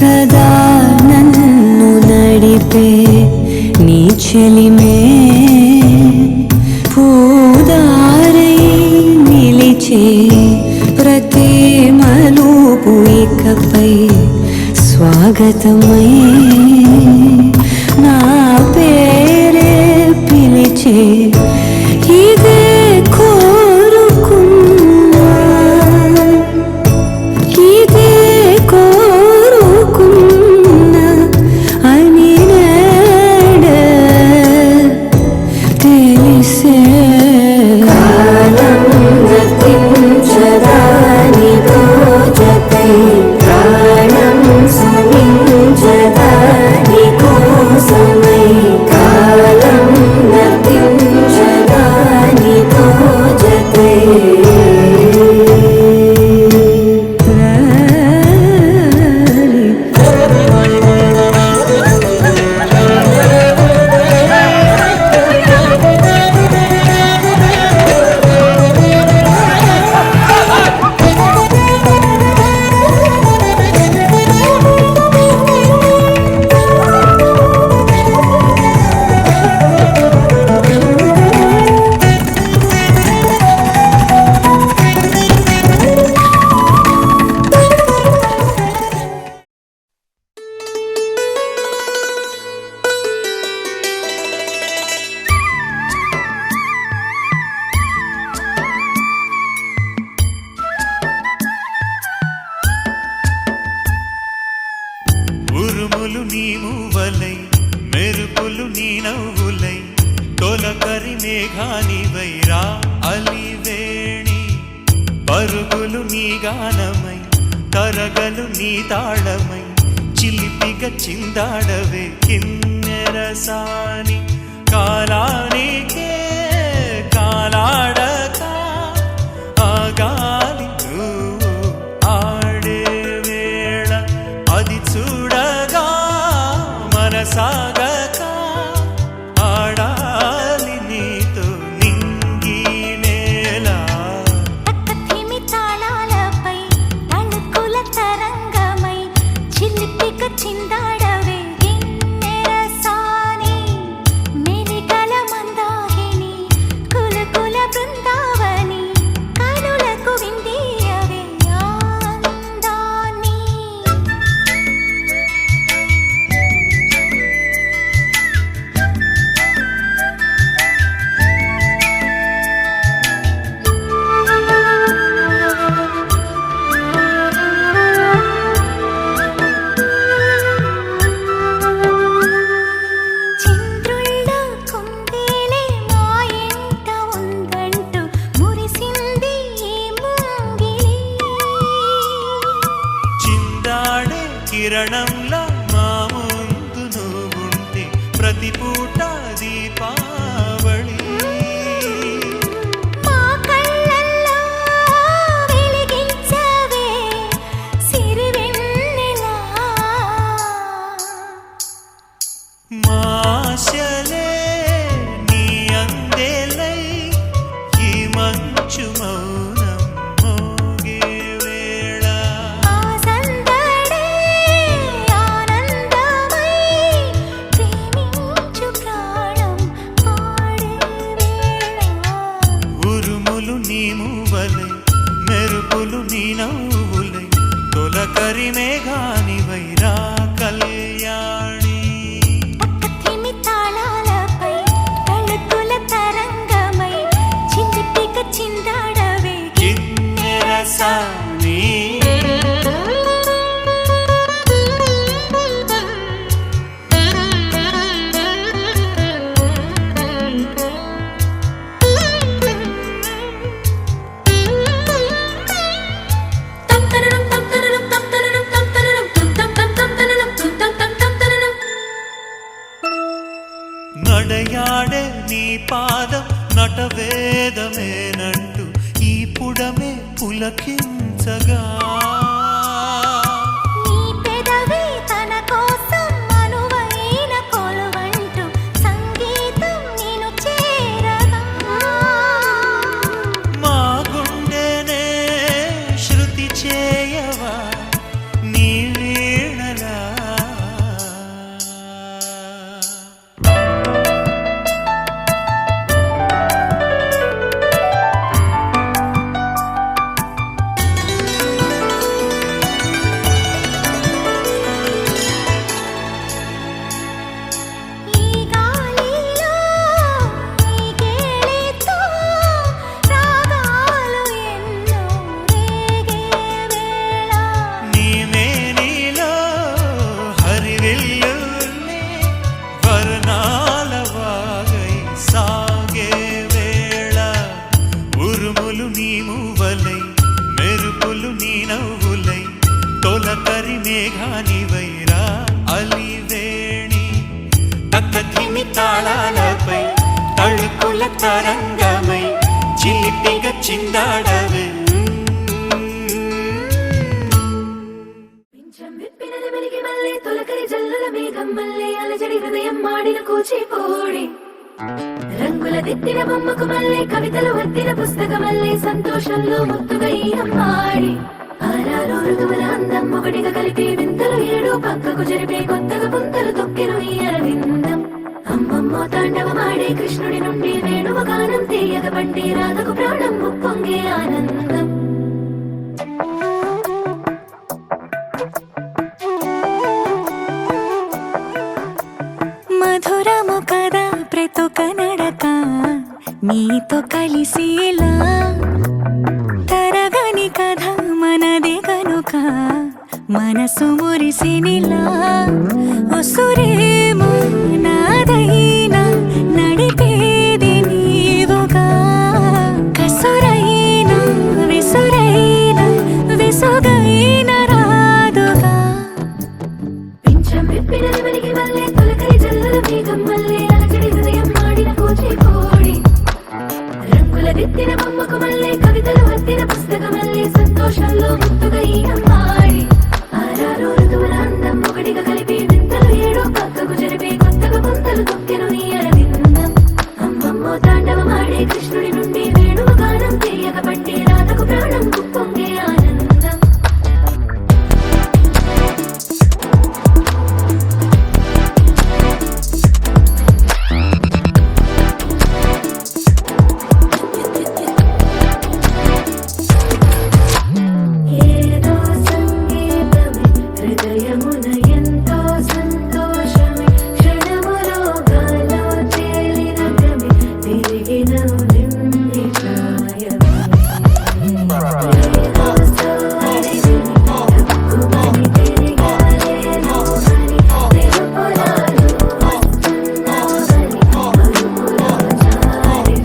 సదా నన్ను నడిపే నీ చెలిమే పూదారై నిలిచే ప్రతి మలుపు ఇకపై స్వాగతమై నా పేరే పిలిచే ఇదే కోరుకున్నా ఇదే కోరుకున్నా అని నేడే తెలిసే కాలం గతించదాని రోజకై ప్రాణం సుమించదాని కోసమై కాలం గతించదాని రోజకై ఉరుములు నీ మూవలై మెరుపులు నీ నవ్వులై తొలకరి మేఘానివై రా అలివేణి పరుగులు నీ గానమై తరగలు నీ తాళమై చిలిపిగా చిందాడవే కిన్నెరసాని కాలానికే కాలాడక ఆగాలి నువ్వు ఆడే వేళ అది చూడగా మనసాగక ఆడాలి నీతో నింగి నేల తక్కతిమి తాళాలపై తళుకుల తరంగమై చిలిపిక చిందాడవే గిన్నెరసాని మెలికల మందాగిని కులకుల బృందావని కనులకు విందీయవే ఆనందాన్ని చంద్రుళ్ళ కుందేలే మా ఇంట ఉందంటూ మురిసింది ఈ ముంగిలి చిందాడే కిరణంలా మా ముందు నువ్వుంటే ప్రతి పూట దీపావళి మా కళ్ళల్లో వెలిగించవే సిరివెన్నెలా మాశలే నీ అందేలై ఈ మంచు మౌనం మోగే వేళ ఆ సందడే ఆనందమై ప్రేమించు ప్రాణం పాడే వేళ ఉరుములు నీ మూవలై మెరుపులు నీ నవ్వులై తొలకరి మేఘానివై రా కళ్యాణి తక్కతిమి తాళాలపై తళుకుల తరంగమై చిలిపిక చిందాడవే కిన్నెరసాని నడయాడే నీ పాదం నటవేదమేనంటూ ఈ పుడమే పులకించగా నీ పెదవి తన కోసం అనువైన కొలువంటూ సంగీతం నేను చేరగా మా గుండెనే శృతి చేయవా నీ వీణలా మేఘానివైరా అలివేణి తక్కధిమి తాళాలపై తళుకుల తరంగమై చిలిపిగా చిందాడవే తొలకరి జల్లుల మేఘం మల్లే అలజడి హృదయం మాడిన కూచిపోడి రంగుల దిద్దిన బొమ్మకు మల్లే కవితలు వద్దిన పుస్తకమల్లే సంతోషంలో ముత్తుగా ఈ అమ్మాడి ఆరారు ఋతువుల అందం ఒకటిగా కలిపి వింతలు ఏడు పక్కకు జరిపే కొత్తగా పుంతలు తొక్కెను ఈ అరవిందం అమ్మమ్మో తాండవమాడే కృష్ణుడి నుండి వేణువ గానం తీయగ పండి రాధకు ప్రాణం ముప్పొంగే ఆనందం మధురము కదా ప్రతొక నడక నీతో కలిసేలా తరగని కథ మనదే కనుక మనసు మురిసినిలా ఉసురేమో నాదైనా నడిపేది నీవుగా కసురైనా విసురైనా విసుగైన రాదుగా పింఛం విప్పిన వెలిగి మల్లే తొలకరి జల్లుల మేఘం మల్లే అలజడి హృదయం మాడిన కూచిపోడి రంగుల దిద్దిన బొమ్మకు మల్లే కవితలు వద్దిన పుస్తకమల్లే సంతోషంలో ముత్తుగా ఈ అమ్మాడి ఆరారు ఋతువుల అందం ఒకటిగా కలిపి వింతలు ఏడు పక్కకు జరిపే కొత్తగా పుంతలు తొక్కెను ఈ అరవిందం అమ్మమ్మో తాండవమాడే కృష్ణుడి నుండి వేణువ గానం తీయగ పండి రాధకు ప్రాణం కుప్పొంగే ఆనందం ఏదో సంగీతమే హృదయమున ఎంతో సంతోషమే క్షణములో గాలో తేలిన భ్రమే తిరిగిన నింది ప్రాయమే ఏదో సోదరిని తక్కువని తిరిగాలేను అని తెలుపురాలు వస్తున్నావని మరుపులో జారి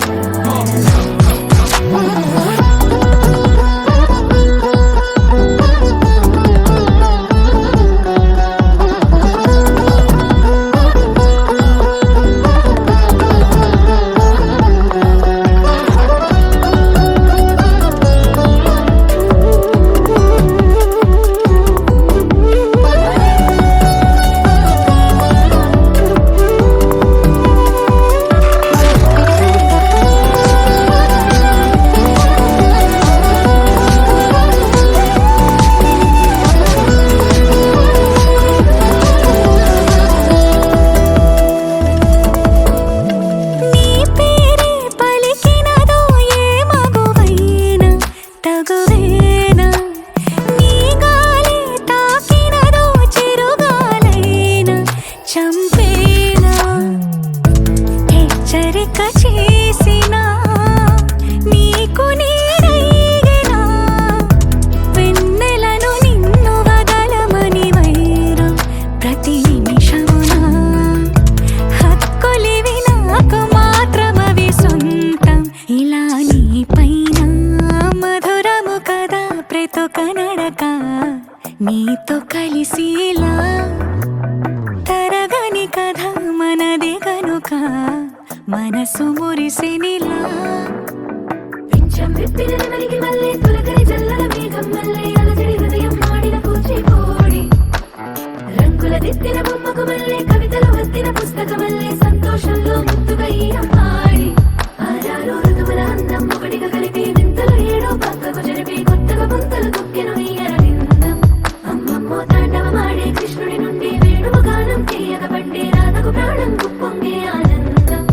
నీ పేరే పలికినదో ఏ మగువైనా తగువేనా నీ గాలి తాకినదో చిరుగాలైనా చంపేనా హెచ్చరిక చేసినా నీకు నీడైనా వెన్నెలను నిన్ను వదలమని వైరం ప్రతి నిమిషమునా హక్కులివి నాకు మాత్రమవి సొంతం ఇలా నీ పైన మధురము కదా ప్రతొక నడక నీతో కలిసేలా తరగని కథ మనదే కనుక మనసు మురిసినిలా పింఛం విప్పిన వెలిగి మల్లే తొలకరి జల్లుల మేఘం మల్లే అలజడి హృదయం మాడిన కూచిపోడి రంగుల దిద్దిన బొమ్మకు మల్లే కవితలు వద్దిన పుస్తకమల్లే సంతోషంలో ముత్తుగా ఈ అమ్మాడి ఆరారు ఋతువుల అందం ఒకటిగా కలిపి వింతలు ఏడో పక్కకు జరిపి కొత్తగా పుంతలు తొక్కెను ఈ అరవిందం అమ్మమ్మో తాండవమాడే కృష్ణుడి నుండి వేణువ గానం తీయగ పండి రాధకు ప్రాణం కుప్పొంగే ఆనందం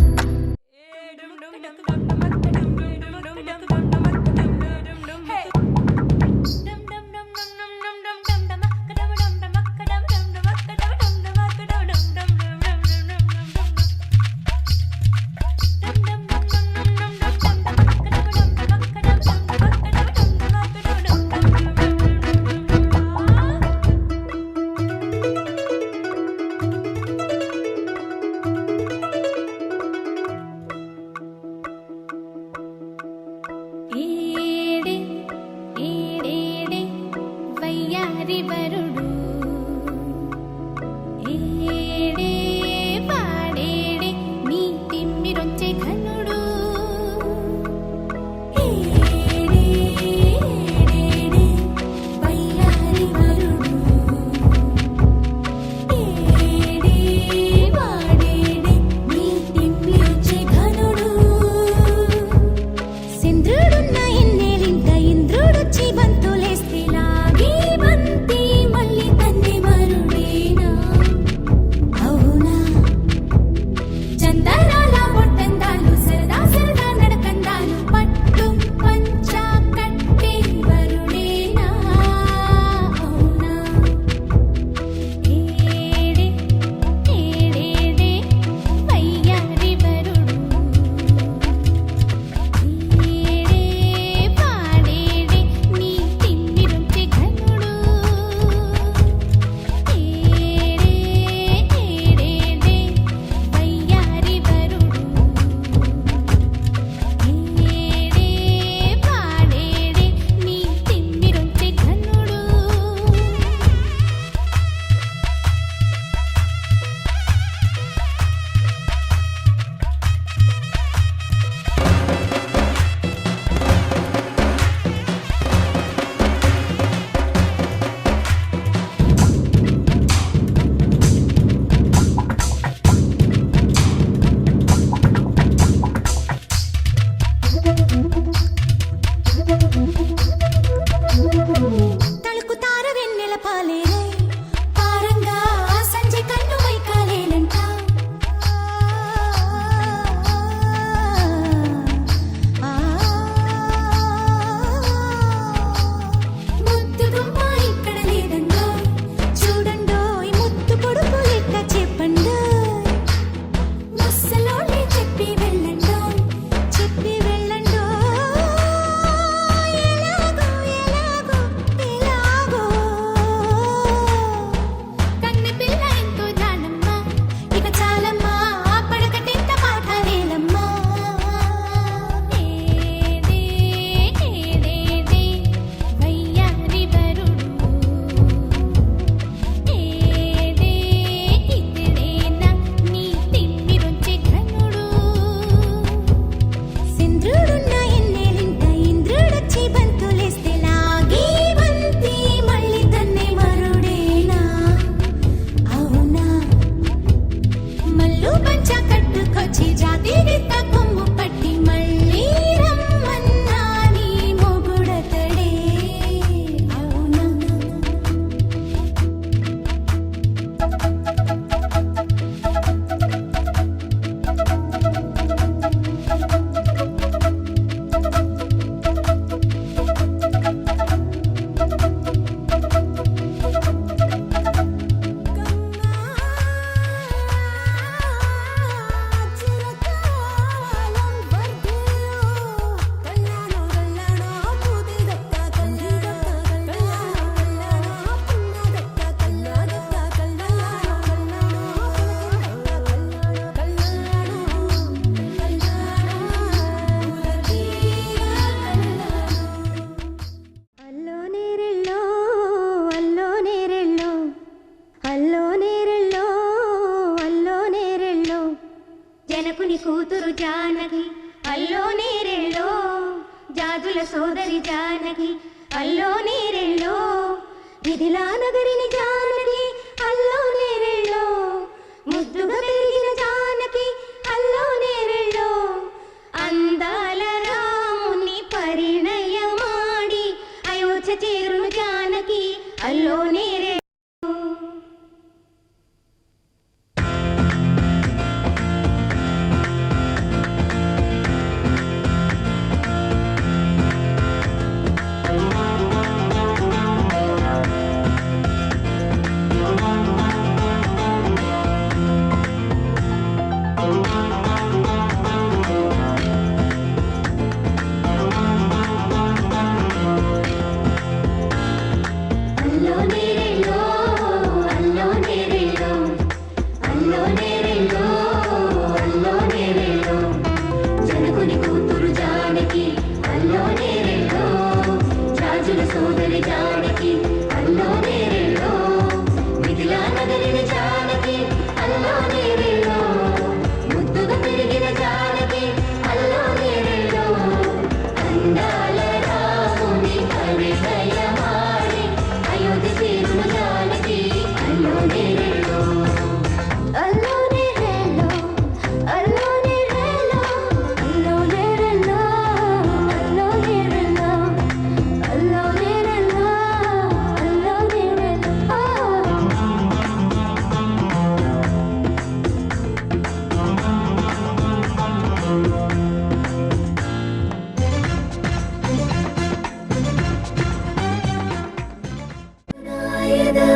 జానకి అల్లో నేరెళ్ళో జాజుల సోదరి జానకి అల్లో నేరెళ్ళో మిథిలా నగరిని జానకి అల్లో నేరెళ్ళో ముద్దుగా పెరిగిన జానకి అల్లో నేరెళ్ళో అందాల రాముని పరిణయమాడి అయోధ్య చేరును జానకి అల్లో నేరెళ్ళో.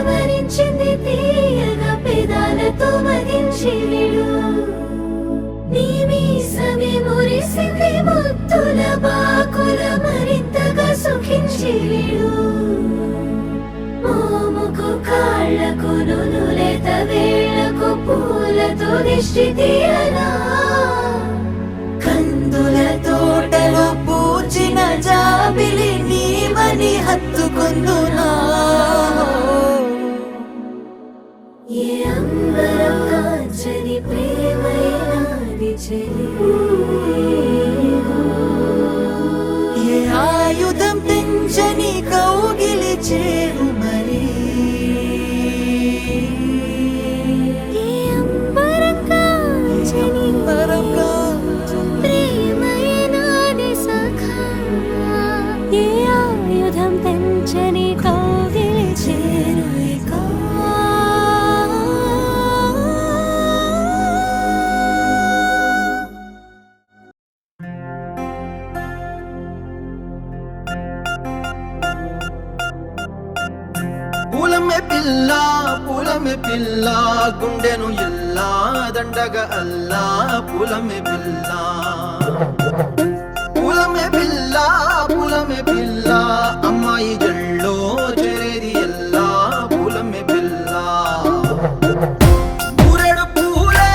వరించింది తీయగా పెదాలతో మదించి విడు నీ మీసమే మురిసింది ముత్తుల బాకుల మరింతగా సుఖించి విడు మోముకు కాళ్లకు నునులేత వేళ్లకు పూలతో దిష్టి తీయనా కందుల తోటలో పూచిన జాబిలి నీవని హత్తుకుందునా ఏ అంబరం కాంచని ప్రేమైనాది చెలి ఏ ఆయుధం పెంచని కౌగిలి చేరు మరి ఏ అంబరం కాంచని ప్రేమైనాది సఖా ఏ ఆయుధం పెంచని కౌగిలి చేరు పూలమే పిల్ల గుండెను ఎల్లా దండగ అల్లా పూలమే పిల్ల పూలమే పిల్ల అమ్మాయి జల్లో చేరేది ఎల్లా పూలమే పిల్ల ఊరేడు పూలే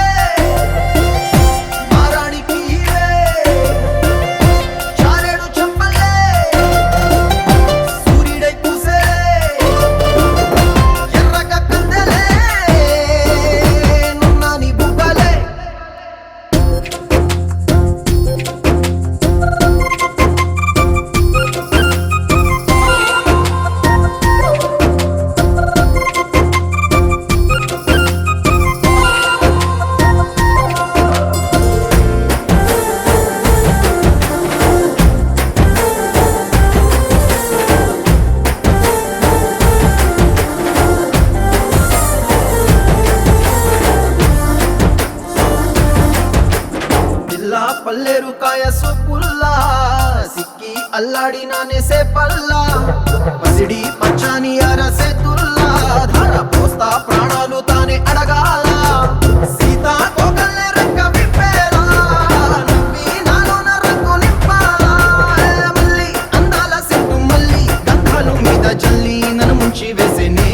మారాణి కీలే చారేడు చంపలే సూర్యుడై పూసే పల్లేరు కాయ సొప్పుల్లా సిక్కి అల్లాడి నానేసే పల్లా పసిడి పచ్చాని అరసే తుల్లా ధార పోస్తా ప్రాణాలు తానే అడగాల సీతా కోకల్లే రంగ విప్పేలా నవ్వి నాలోన రంగు నింపాలా మళ్ళీ అందాల సిట్టు మళ్ళీ గంధాలు మీద జల్లి నన్ను ముంచి వేసేనే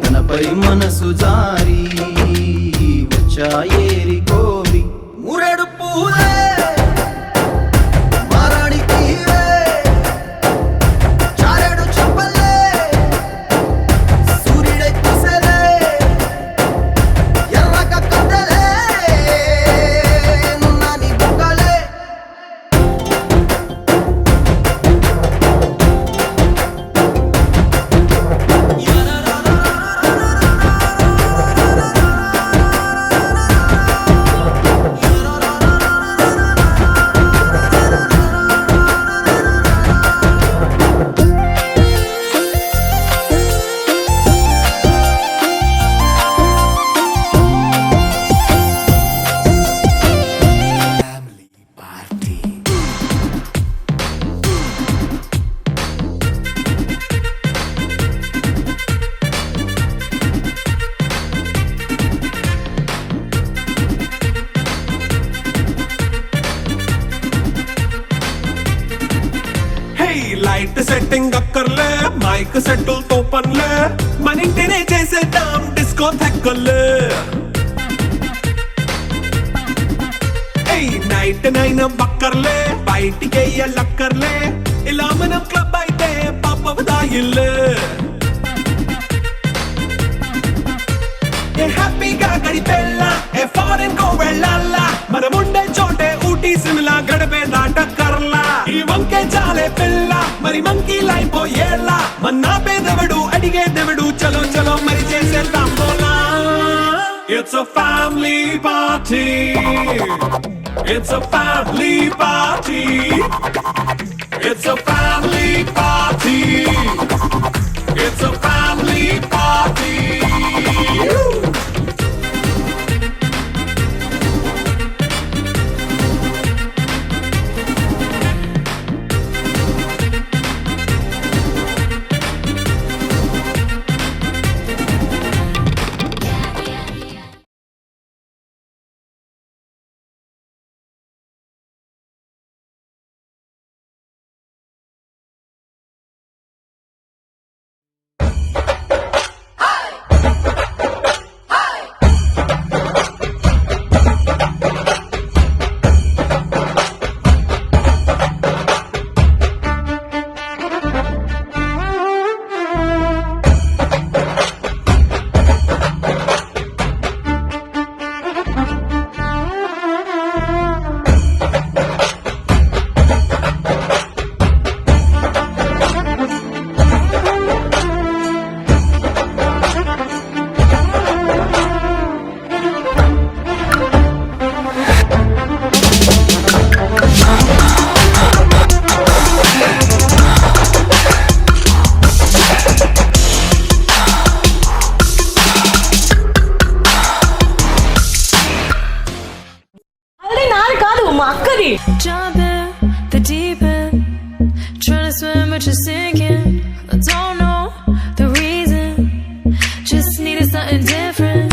తనపై మనసు జారి వచ్చా ఏరి కోరి ఊరేడు పూలే మారాణి తీరే చారేడు చంపలే సూర్యుడై పూసలే ఎర్రగ కద్దలే నున్నాని మైక్ సెట్టులతో పనులే మన ఇంటినే చేసేద్దాం డిస్కో థెక్కలే నైట్ నైన్ బక్కర్లే బయటికి లక్కర్లే ఇలా మనం క్లబ్ అయితే పాపదాయిల్లే ఏ హ్యాపీగా గడిపెళ్ళా ఏ ఫారెన్ కో వెళ్ళాలా మనముండే చోటే ఊటీ సిమ్లా గడపే దాటక్కర్లా ఈ వంకే చాలే పిల్ల మరి మంకీ లైపోయేలా మన్నా పేదవడు అడిగేదెవడు చలో చలో మరి చేసేద్దాం బోలా it's a family party it's a family party it's a family party it's a family party Jump in the deep end, trying to swim but you're sinking. I don't know the reason, just needed something different.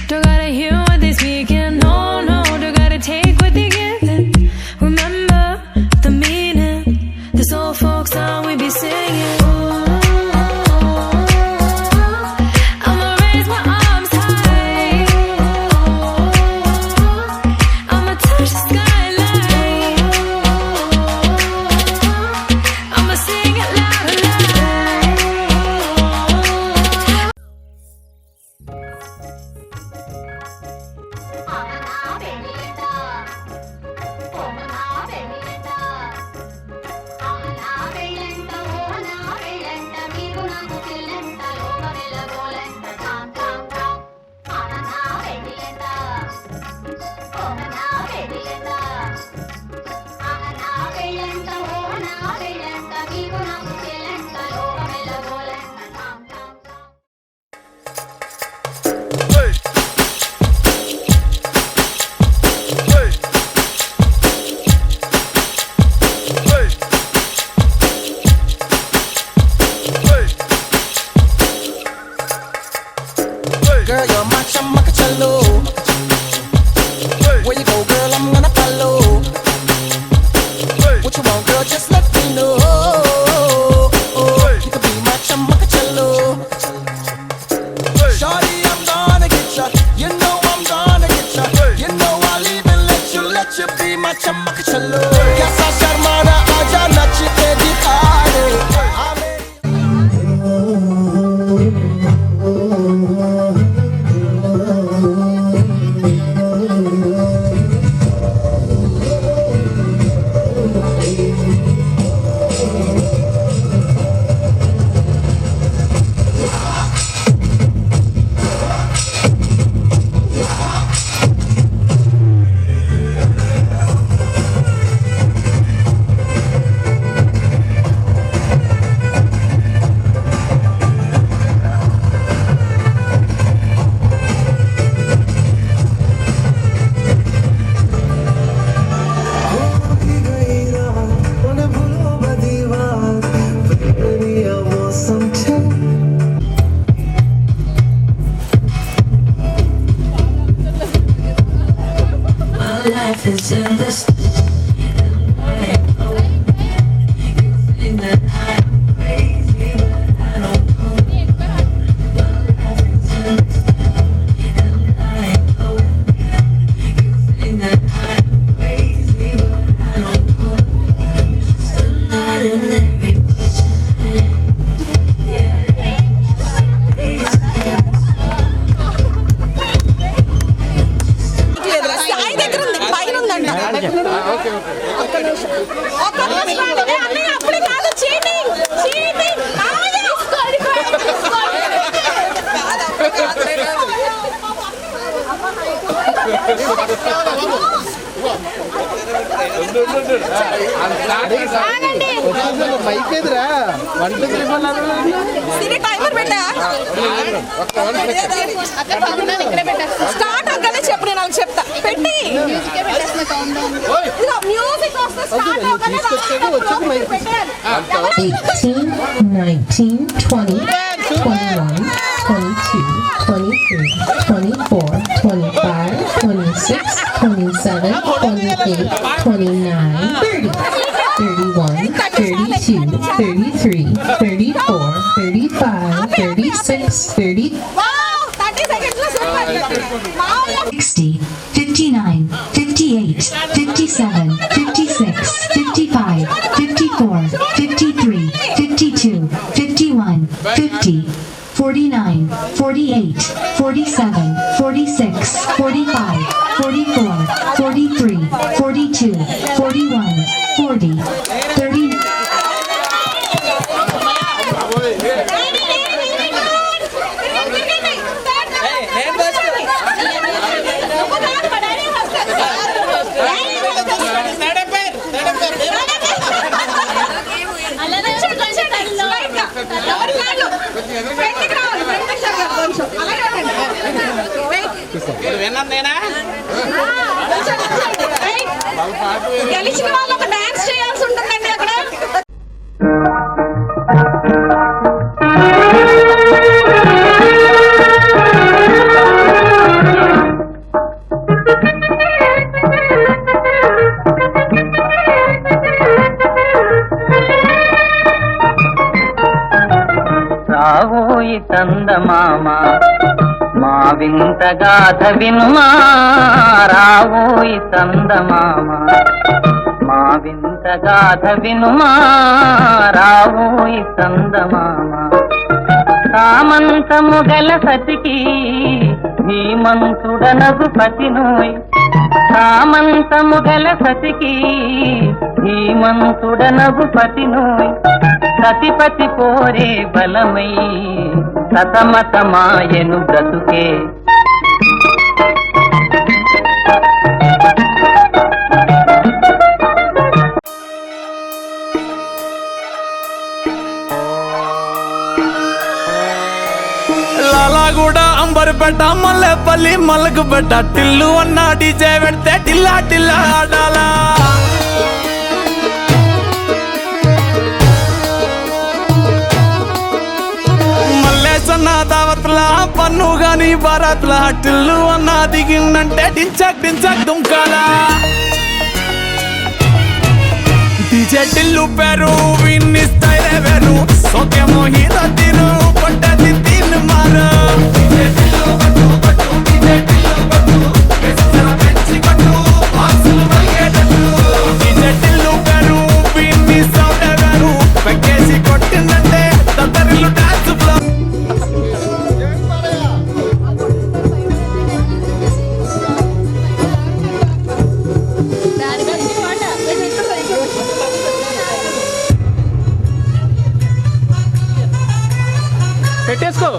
Don't gotta hear what they speaking, no, no, don't gotta take what they giving. Remember the meaning, this old folk song we be singing. I'ma raise my arms high, I'ma touch the sky. Girl, you're my chamacachalo. Where you go, girl, I'm gonna follow. What you want, girl, just let me know. You can be my chamacachalo. Shorty, I'm gonna get ya. You know I'm gonna get ya. You know I'll even let you be my chamacachalo. Yes, I sharmana aja nachte dikhane. life is in this. You think that I'm crazy, but mic ఎదురా 1 2 3 start అవ్వగానే చెప్పు, నేను వాళ్ళకి చెప్తా. పెట్టి music వస్తే start అవ్వగానే 18, 19, 20, 21, 22, 23, 24, 25, 26, 27, 28, 29, 30, 31, 32, 33, 34, 35, 36, 30, 30 seconds లో సూపర్. 60, 59, 58, 57, 56, 55, 54, 53, 52, 51, 50, 49, 48, 47, 46, 45, 44, 43, 42, 41, 40, 30. గెలిచిన వాళ్ళు ఒక డాన్స్ చేయాల్సి ఉంటుందండి అక్కడ. రావోయి చందమామ మా వింత గాథ వినుమా, రావోయి చందమామ మా వింత గాథ వినుమా, రావోయి చందమామ. సామంతము గల సతికి ధీమంతుడనగు పతినోయ్, సామంతము గల సతికి ధీమంతుడనగు పతినోయ్. సతిపతి పోరే బలమై సతమతమాయను బ్రతుకే. లాలాగూడ అంబర్పేట మల్లెపల్లి మల్లకుపేట టిల్లు అన్న డీజే పెడితే టిల్లా టిల్లా ఆడాలా. మల్లేసన్న దావత్ల పన్ను గాని భారత్ల టిల్లు అన్న దిగిందంటే టించక్ టించక్ దుంకాలా. డీజే టిల్లు పేరు విన్ని స్టైలే వేరు, సోకేమో హీరో తీరు కొట్టది తీన్ మారు. డీజే టిల్లు కొట్టు కొట్టు, డీజే టిల్లు కొట్టు, వెచ్చన పెంచి కొట్టు, బాక్సులు మలిగేటట్టు. డీజే టిల్లు పేరు విన్ని సౌండ్ వేరు, పెక్కేసి కొట్టిందంటే తత్తరిల్లు డాన్స్ ఫ్లో. పెట్టేసుకో.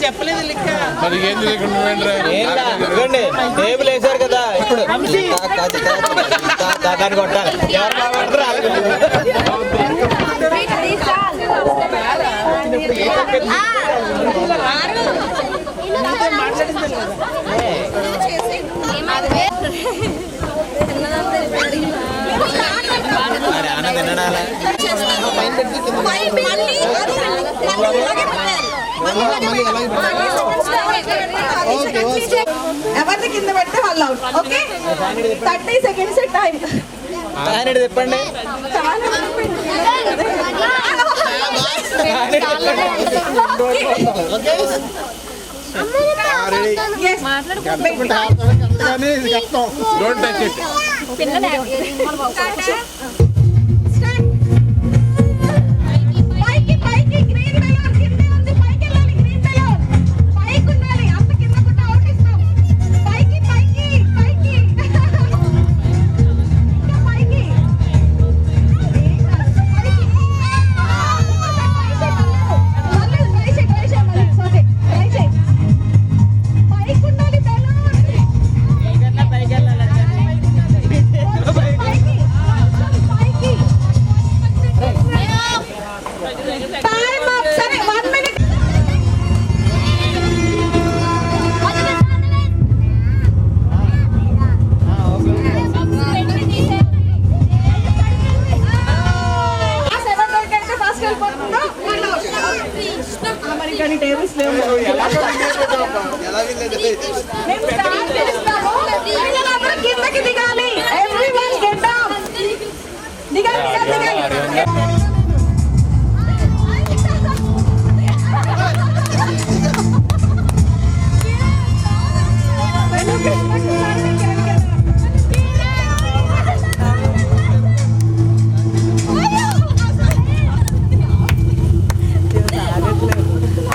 చెప్పలేదు టేబుల్ వేసారు కదా ఇప్పుడు దాన్ని కొట్టాలి. ఎవరు ఎవరిని కింద పెడితే వాళ్ళు అవుట్. ఓకే 30 seconds టైం చెప్పండి.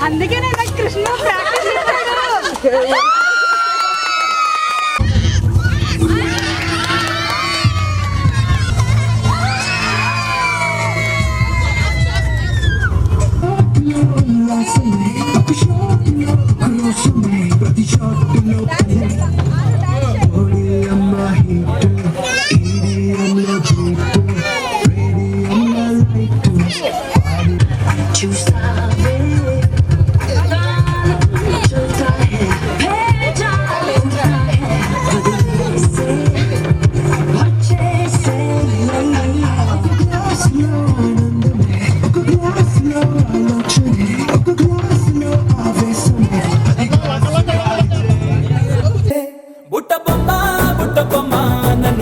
అందుకే నేను కృష్ణ ప్రాక్టీస్ చేస్తాడు.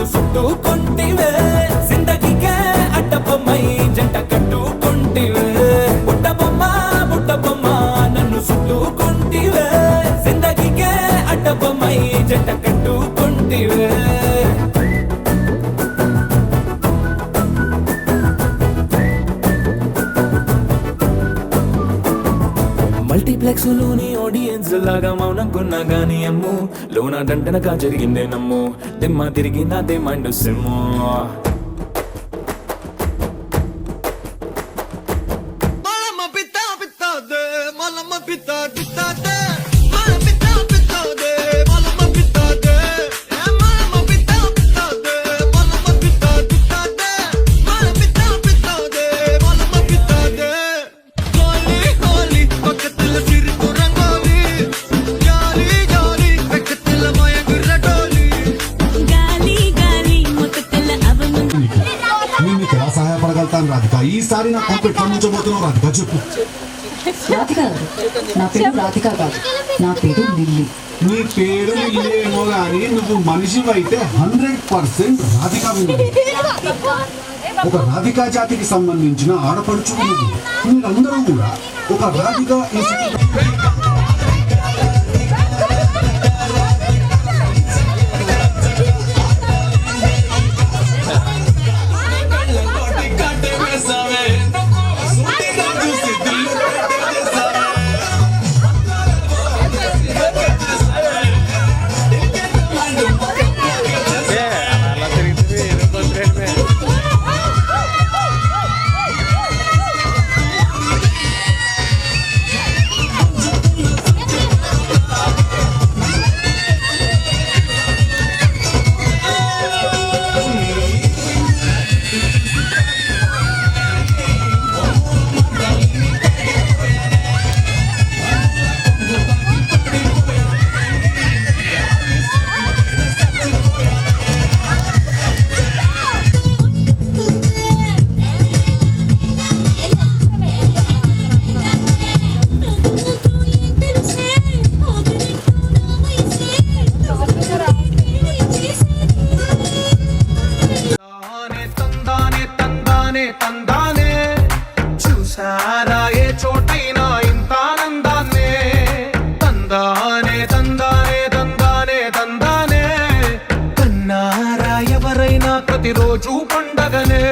చుట్టుకుంటివే జిందగీకే అడ్డబొమ్మై జంట కట్టుకుంటివే బుట్ట బొమ్మ నన్ను చుట్టుకుంటివే జిందగీకే అడ్డబొమ్మై జంట కట్టుకుంటివే మల్టీప్లెక్స్ లోని ఆడియన్స్ లాగా మౌనం కొన్నా గానీ అమ్ము లోన దండనగా జరిగిందే నమ్ము దిమ్మ తిరిగి నాదే మైండ్ సిమ్ము రాధిక ఈసారి నా పంపు ఎట్లా నుంచోబోతున్నావు రాధిక చెప్పు. రాధిక నా పేరు రాధిక కాదు, నా పేరు లిల్లీ. నీ పేరు లిల్లీ ఏమో గానీ నువ్వు మనిషివి అయితే 100% రాధిక. ఒక రాధికా జాతికి సంబంధించిన ఆడపడుచు మీరందరూ కూడా ఒక రాధికా ఏ చోటైనా ఇంత ఆనందాన్నే తందానే తందానే తందానే తందానే కన్నారా ఎవరైనా ప్రతిరోజు పండగనే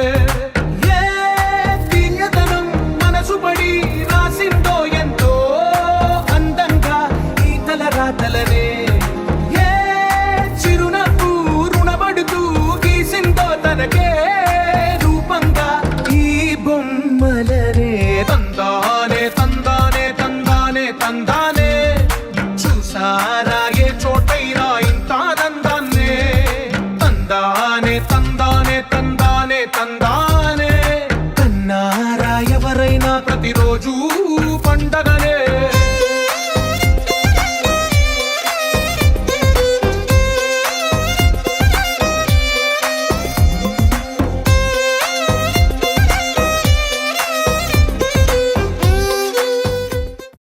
ఏ తీయదనం మనసు పడి రాసిందో ఎంతో అందంగా ఈ తలరాతలనే ఏ చిరునవ్వు రుణపడుతూ గీసిందో తనకే రూపంగా ఈ బొమ్మలనే తందానే తందానే తందానే తందానే చూసారా ఏ చోటైనా ఇంత ఆనందాన్నే తందానే తందానే తందానే తందానే కన్నారా ఎవరైనా ప్రతిరోజు పండగనే